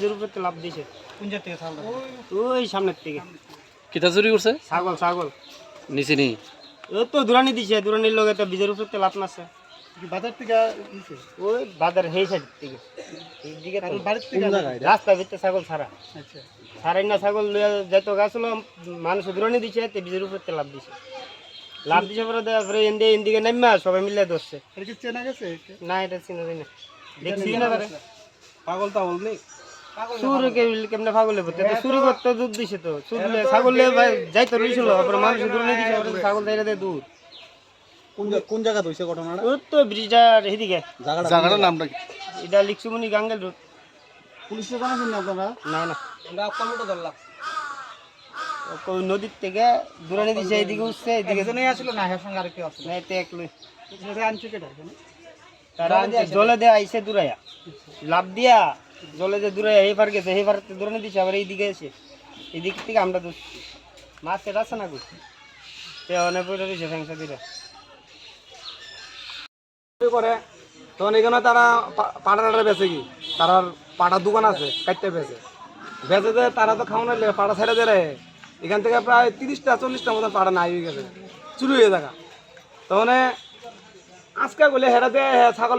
ব্রিজের উপর লাভ দিছে। কোন জায়গা থেকে ছাগল? ওই সামনের থেকে। কিতা চুরি করছে? ছাগল ছাগল নিচে নি ও তো দুরানি দিছে, দুরানির লগে তো ব্রিজের উপর লাভ নাছে। কি বাজার থেকে নিছে? ওই বাজার সেই সাইড থেকে এইদিকে আর বাড়ির থেকে রাস্তার ভিতরে ছাগল ছাড়া আচ্ছা ছাড়াই না, ছাগল লইয়া যাইতো গাছলো মানুষ দুরানি দিছে, তে ব্রিজের উপর লাভ দিছে। লাভ দিছে পরে দেওয়ার পরে এদিকে নামা সবাই মিলে ধরছে। এটা কি চেনা গেছে? না এটা চিনা যায় না, দেখছি না তারা পাগল টাগল নেই? চুরি কেমনে পাগলে পড়তে তো চুরি করতে দুধ দিছে, তো চুরলে ছাগল যাইতো রইছিল, তারপরে মানুষ দুরানি দিছে, ছাগল যাইতে দেয় দুধ। কোন জায়গা হইছে ঘটনাটা? ওই তো ব্রিজটার এদিকে। জায়গাটার নামটা কি? এটা লিকসুমনি গাঙ্গেল রোড। পুলিশে জানাছেন না আপনারা? না না, আমরা কমিটি ধরলাম। ওই নদীর থেকে দুরানি দিছে, এদিকে উঠছে, এদিকে একজনই আসলো না, এর সঙ্গে আর কেউ আসলো না, এতে একলই। না? আনছে কেটা এখানে? তারা জলে দিয়ে আইসে দূরাইয়া লাভ দিয়া, জলে যে দূরাইয়া এই পার গেছে, এই পার দূরানি দিছে, আবার এইদিকে এসে এদিক থেকে আমরা ধরছি। মাছ সেটা আছে না গো, সে অনেক পড়ে রয়েছে ফ্যাংসা দিলে করে। তখন এখানে তারা পাটা বেচে কি, তার পাটার দোকান আছে, কাটতে বেচে যে তারা তো খাওয়ানো পাটা ছেড়ে দেয়। এখান থেকে প্রায় 30টা 40টা মতো পাটা নাই হয়ে গেছে, চুরি হয়ে থাকা। তখন আজকে বলে হেরাতে ছাগল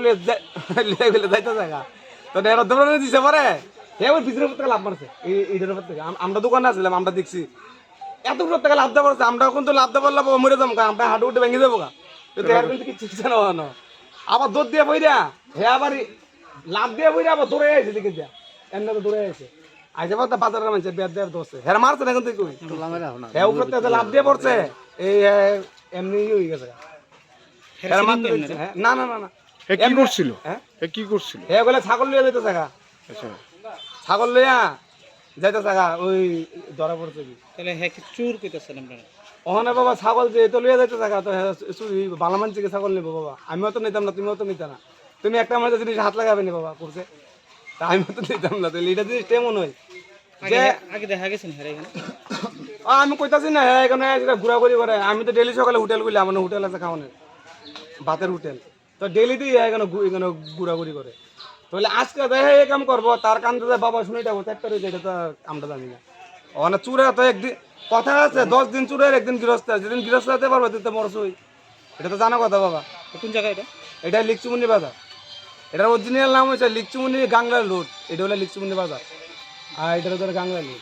লিয়ে গেলে যাইতে জায়গা, তো এরা দৌড়ানো দিছে পরে হে ওই ভিতরের উপর থেকে লাভ মারছে, এইটার উপর থেকে। আমরা দোকানে আসছিলাম, আমরা দেখছি এত উপর থেকে লাভ দেওয়া পড়ছে। আমরা কিন্তু লাভ দেওয়ার লাভ মরে যাবো, আমরা হাঁটু উঠে ভেঙে যাবো গা, কিন্তু কিছু না। আবার দৌড় দিয়ে বইরা হে আবার লাভ দিয়ে বইরা আবার দৌড়ে আইছে, দিকে যা এমনি তো দৌড়ে আইছে। আইসে পর বাজারের মানুষ বেদ দেওয়ার দোষে হেরা মারছে না, কিন্তু কই হ্যাঁ উপর থেকে লাভ দিয়ে পড়ছে, এই এমনি হয়ে গেছে। না না না না, কি করছিল? হ্যাঁ কি করছিল? হে বলে ছাগল লিয়ে যাইতে থাকা, আচ্ছা ছাগল লইয়া যাইতে থাকা, ওই ধরা পড়ছে কি। তাহলে হ্যাঁ কি চুর কইতেছেন আপনারা? ওখানে বাবা ছাগল যে তো লইয়া যাইতে থাকা, তো ভালো মানুষ থেকে ছাগল নেবো বাবা। আমিও তো নিতাম না, তুমিও তো নিতে না। তুমি একটা মানুষের জিনিস হাত লাগাবে না বাবা করছে, তা আমিও তো নিতাম না। তাহলে এটা জিনিস কেমন হয় যে আগে দেখা গেছেন হ্যাঁ এখানে? আমি কইতাছি না হ্যাঁ এখানে ঘোরাঘুরি করে। আমি তো ডেলি সকালে হোটেল গুলি, আমার হোটেল আছে খাওয়ানোর, ভাতের হোটেল, তো ডেলি দিয়ে এখানে ঘোরাঘুরি করে। তাহলে আজকে দেখে এই কাম করবো, তার কান্দে যে বাবা শুনে যাবো একটা রয়েছে, এটা তো আমরা জানি না। ওখানে চুরে তো একদিন কথা আছে, 10 দিন চুরের একদিন গৃহস্থ, যেদিন গৃহস্থ হতে পারবো তো মরসই, এটা তো জানা কথা বাবা। কোন জায়গা এটা? এটা লিকচুমুনি বাজার, এটার অরিজিনাল নাম হচ্ছে লিকচুমুনি গাংলা রোড। এটা হলো লিকচুমুনি বাজার, আর এটা হচ্ছে গাংলা রোড।